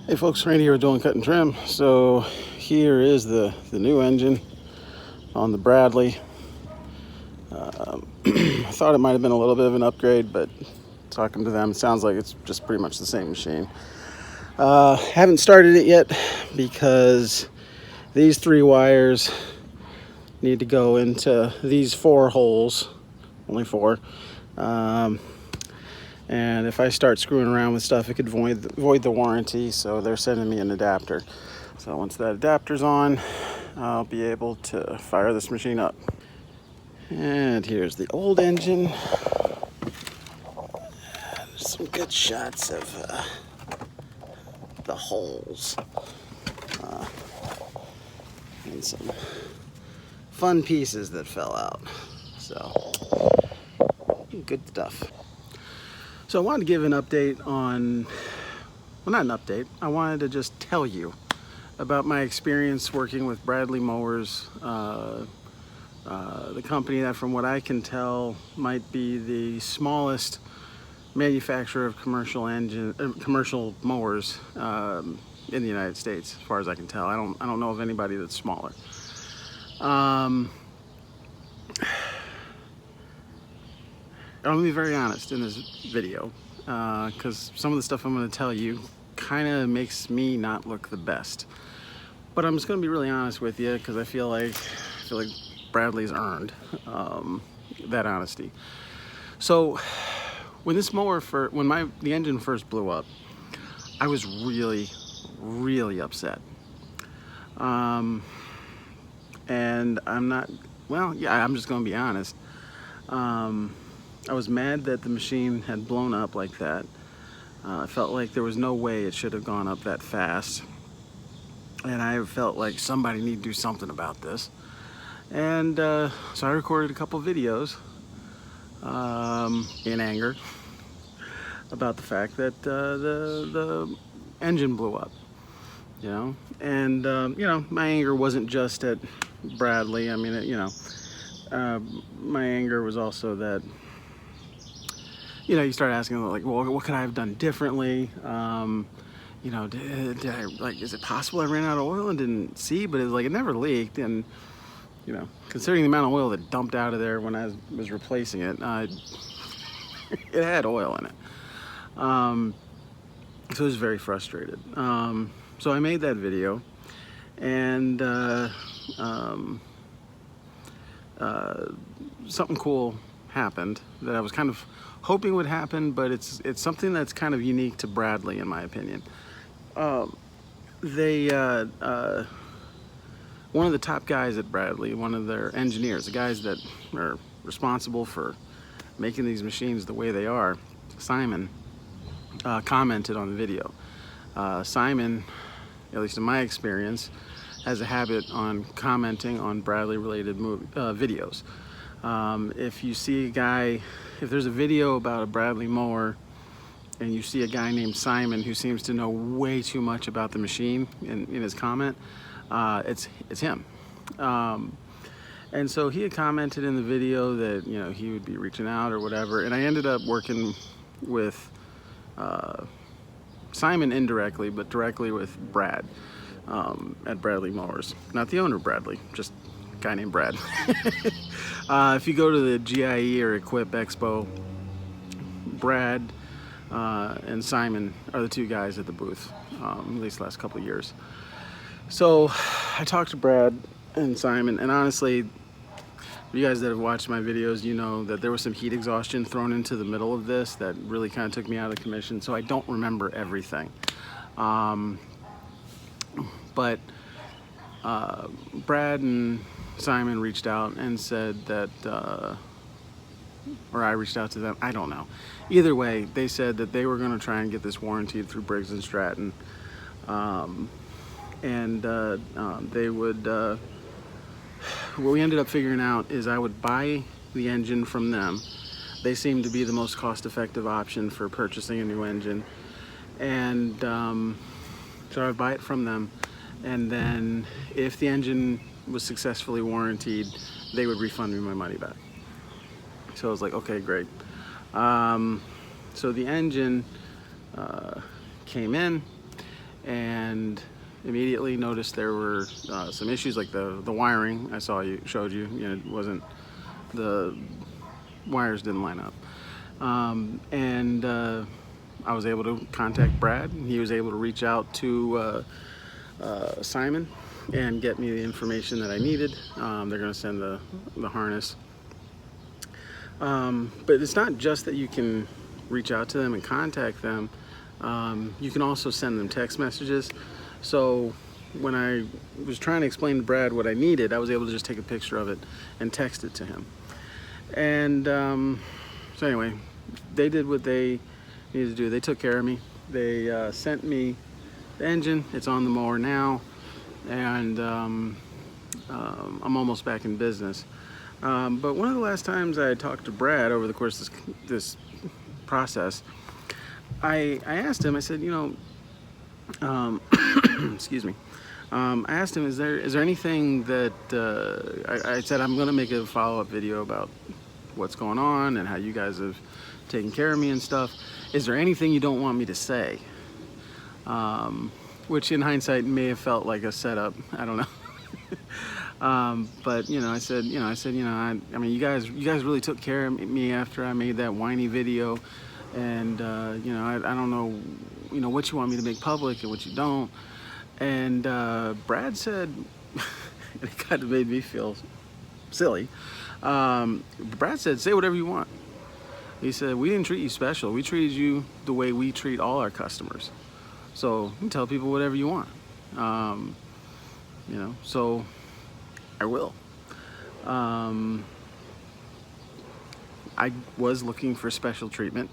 Hey folks, Randy here with Doing Cut and Trim. So here is the new engine on the Bradley. I thought it might have been a little bit of an upgrade, but talking to them, it sounds like it's just pretty much the same machine. Haven't started it yet because these 3 wires need to go into these 4 holes, only 4. And if I start screwing around with stuff, it could void the warranty, so they're sending me an adapter. So once that adapter's on, I'll be able to fire this machine up. And here's the old engine. Some good shots of the holes. And some fun pieces that fell out. So, good stuff. So I wanted to give an update on, well, not an update, I wanted to just tell you about my experience working with Bradley Mowers, the company that, from what I can tell, might be the smallest manufacturer of commercial mowers in the United States, as far as I can tell. I don't know of anybody that's smaller. I'm gonna be very honest in this video, because some of the stuff I'm gonna tell you kind of makes me not look the best. But I'm just gonna be really honest with you, because I feel like Bradley's earned that honesty. So when this mower the engine first blew up, I was really upset. And I'm just gonna be honest. I was mad that the machine had blown up like that. I felt like there was no way it should have gone up that fast. And I felt like somebody needed to do something about this. And so I recorded a couple videos in anger about the fact that the engine blew up. And my anger wasn't just at Bradley. I mean, my anger was also that, you start asking, like, well, what could I have done differently? Did I, like, is it possible I ran out of oil and didn't see? But it never leaked. And, considering the amount of oil that dumped out of there when I was replacing it, it had oil in it. So I was very frustrated. So I made that video, and something cool happened that I was kind of hoping would happen, but it's something that's kind of unique to Bradley, in my opinion. One of the top guys at Bradley, one of their engineers, the guys that are responsible for making these machines the way they are, Simon, commented on the video. Simon, at least in my experience, has a habit on commenting on Bradley related videos. If there's a video about a Bradley mower and you see a guy named Simon who seems to know way too much about the machine in his comment, it's him. And so he had commented in the video that he would be reaching out or whatever, and I ended up working with Simon indirectly, but directly with Brad at Bradley Mowers. Not the owner, Bradley, just a guy named Brad. If you go to the GIE or Equip Expo, Brad and Simon are the 2 guys at the booth, at least the last couple of years. So I talked to Brad and Simon, and honestly, you guys that have watched my videos, you know that there was some heat exhaustion thrown into the middle of this that really kind of took me out of commission, so I don't remember everything. But Brad and Simon reached out and said that, or I reached out to them, I don't know. Either way, they said that they were going to try and get this warranted through Briggs & Stratton. They would, what we ended up figuring out is I would buy the engine from them. They seemed to be the most cost-effective option for purchasing a new engine. And so I would buy it from them. And then if the engine was successfully warranted, they would refund me my money back. So I was like, okay, great. So the engine came in, and immediately noticed there were some issues like the wiring. I showed you, it wasn't, the wires didn't line up. And I was able to contact Brad. He was able to reach out to Simon and get me the information that I needed. They're going to send the harness. But it's not just that you can reach out to them and contact them. You can also send them text messages. So when I was trying to explain to Brad what I needed, I was able to just take a picture of it and text it to him. And so anyway, they did what they needed to do. They took care of me. They sent me the engine. It's on the mower now, and I'm almost back in business. But one of the last times I talked to Brad over the course of this process, I asked him, I said, excuse me. I asked him, is there anything that, I said, I'm going to make a follow-up video about what's going on and how you guys have taken care of me and stuff. Is there anything you don't want me to say? Which in hindsight may have felt like a setup. I don't know. But I said, I mean, you guys really took care of me after I made that whiny video, and I don't know, what you want me to make public and what you don't. And Brad said, and it kind of made me feel silly. Brad said, say whatever you want. He said, we didn't treat you special. We treated you the way we treat all our customers. So you can tell people whatever you want. So I will. I was looking for special treatment.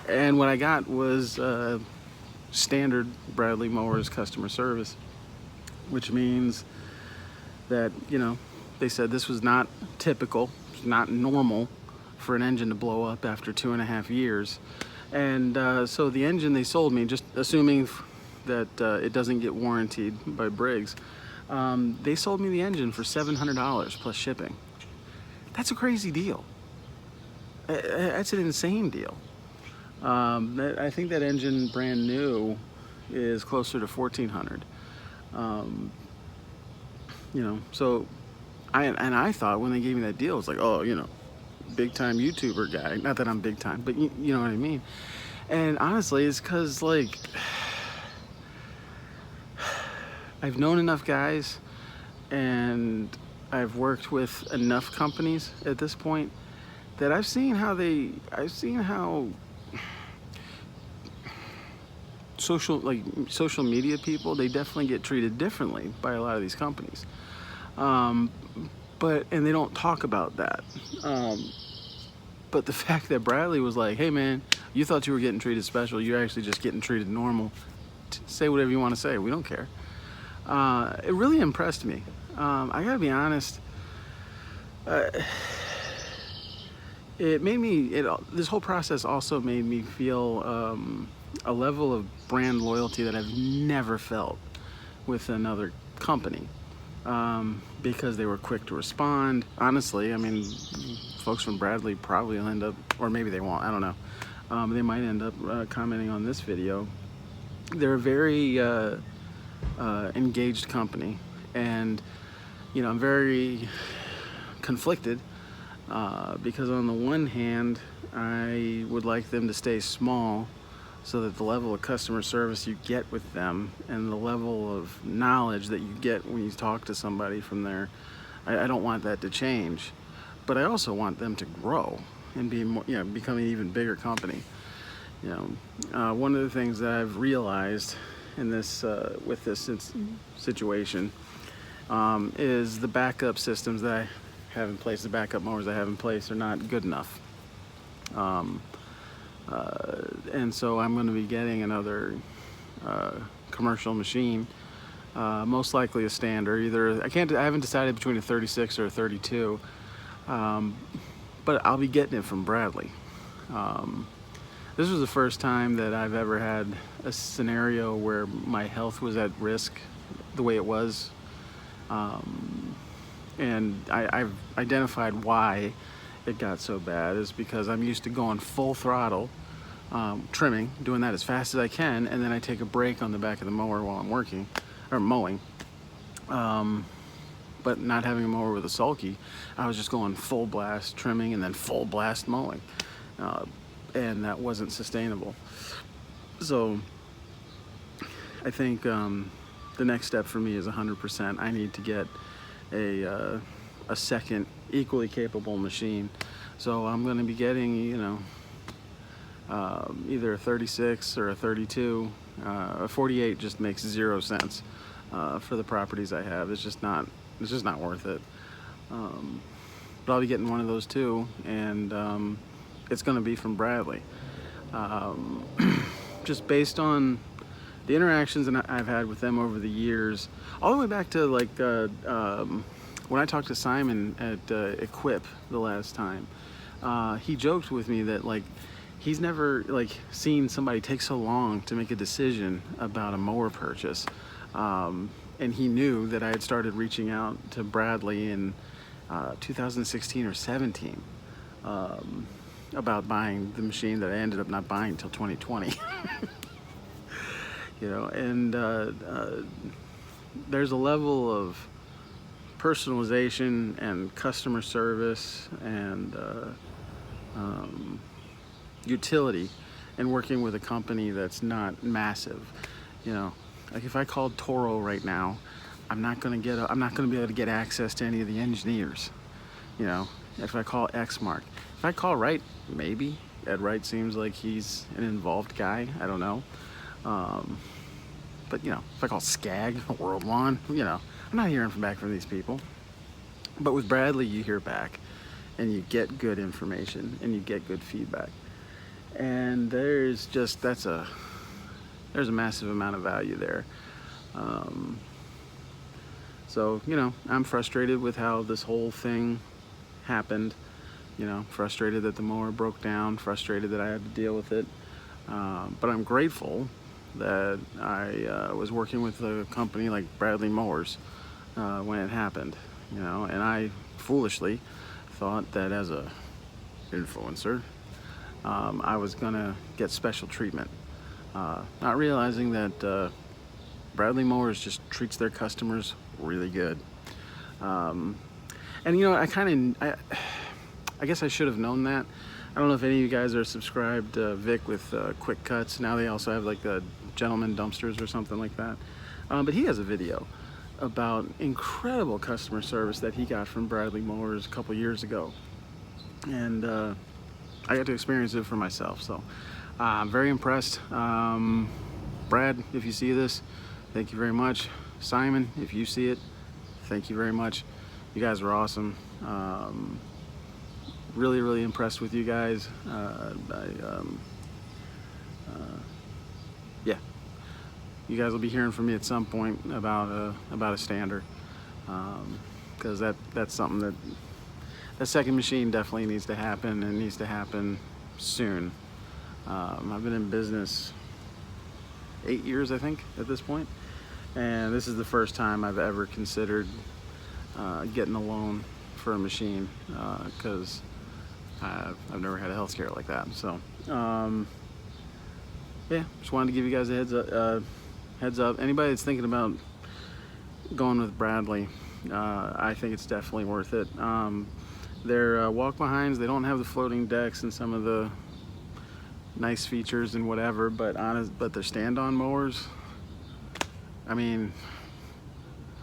And what I got was standard Bradley Mowers customer service, which means that, they said this was not typical, not normal for an engine to blow up after 2.5 years. And so the engine they sold me, just assuming that it doesn't get warranted by Briggs, they sold me the engine for $700 plus shipping. That's a crazy deal. That's an insane deal. I think that engine brand new is closer to $1,400. So I thought when they gave me that deal, it's like, oh, big time YouTuber guy. Not that I'm big time, but you know what I mean. And honestly, it's because, like, I've known enough guys and I've worked with enough companies at this point that I've seen how social media people, they definitely get treated differently by a lot of these companies. And they don't talk about that. But the fact that Bradley was like, hey man, you thought you were getting treated special, you're actually just getting treated normal. Say whatever you want to say, we don't care. It really impressed me. I gotta be honest, this whole process also made me feel a level of brand loyalty that I've never felt with another company. Because they were quick to respond. Honestly, I mean, folks from Bradley probably will end up, or maybe they won't, I don't know. They might end up commenting on this video. They're a very engaged company, and I'm very conflicted because on the one hand, I would like them to stay small so that the level of customer service you get with them and the level of knowledge that you get when you talk to somebody from there, I don't want that to change. But I also want them to grow and be more, become an even bigger company. One of the things that I've realized in this with this situation is the backup systems that I have in place, the backup mowers I have in place are not good enough. And so I'm going to be getting another commercial machine, most likely a standard. I haven't decided between a 36 or a 32, but I'll be getting it from Bradley. This was the first time that I've ever had a scenario where my health was at risk the way it was, and I've identified why it got so bad is because I'm used to going full throttle trimming, doing that as fast as I can, and then I take a break on the back of the mower while I'm working or mowing. But not having a mower with a sulky, I was just going full blast trimming and then full blast mowing, and that wasn't sustainable. So I think the next step for me is 100%. I need to get a second equally capable machine. So I'm going to be getting, you know, either a 36 or a 32. A 48 just makes 0 sense for the properties I have. It's just not worth it. But I'll be getting one of those too, and it's going to be from Bradley. Just based on the interactions that I've had with them over the years, all the way back to like when I talked to Simon at Equip the last time, he joked with me that like he's never like seen somebody take so long to make a decision about a mower purchase. And he knew that I had started reaching out to Bradley in 2016 or 17 about buying the machine that I ended up not buying until 2020. You know, and there's a level of personalization and customer service and utility in working with a company that's not massive. You know, like if I called Toro right now, I'm not going to be able to get access to any of the engineers. You know, if I call Exmark, if I call Wright, maybe Ed Wright seems like he's an involved guy. I don't know. But you know, if I call Skag, World Lawn, you know, I'm not hearing back from these people. But with Bradley, you hear back, and you get good information, and you get good feedback. And there's a massive amount of value there. So, you know, I'm frustrated with how this whole thing happened. You know, frustrated that the mower broke down, frustrated that I had to deal with it. But I'm grateful that I was working with a company like Bradley Mowers when it happened. You know, and I foolishly thought that as a influencer, I was gonna get special treatment. Not realizing that Bradley Mowers just treats their customers really good. And you know, I guess I should have known that. I don't know if any of you guys are subscribed to Vic with Quick Cuts. Now they also have like the Gentleman Dumpsters or something like that. But he has a video about incredible customer service that he got from Bradley Mowers a couple years ago. And I got to experience it for myself. So I'm very impressed. Brad, if you see this, thank you very much. Simon, if you see it, thank you very much. You guys were awesome. Really impressed with you guys. Yeah, you guys will be hearing from me at some point about a stander, because that's something that second machine definitely needs to happen, and needs to happen soon. I've been in business 8 years, I think, at this point, and this is the first time I've ever considered getting a loan for a machine, because I've never had a health scare like that. So yeah, just wanted to give you guys a heads up. Anybody that's thinking about going with Bradley, I think it's definitely worth it. Their walk behinds, they don't have the floating decks and some of the nice features and whatever, but their stand-on mowers, I mean,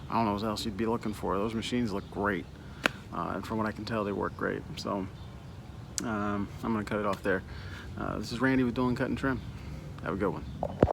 I don't know what else you'd be looking for. Those machines look great, and from what I can tell, they work great. So I'm gonna cut it off there. This is Randy with Dolan Cut and Trim. Have a good one.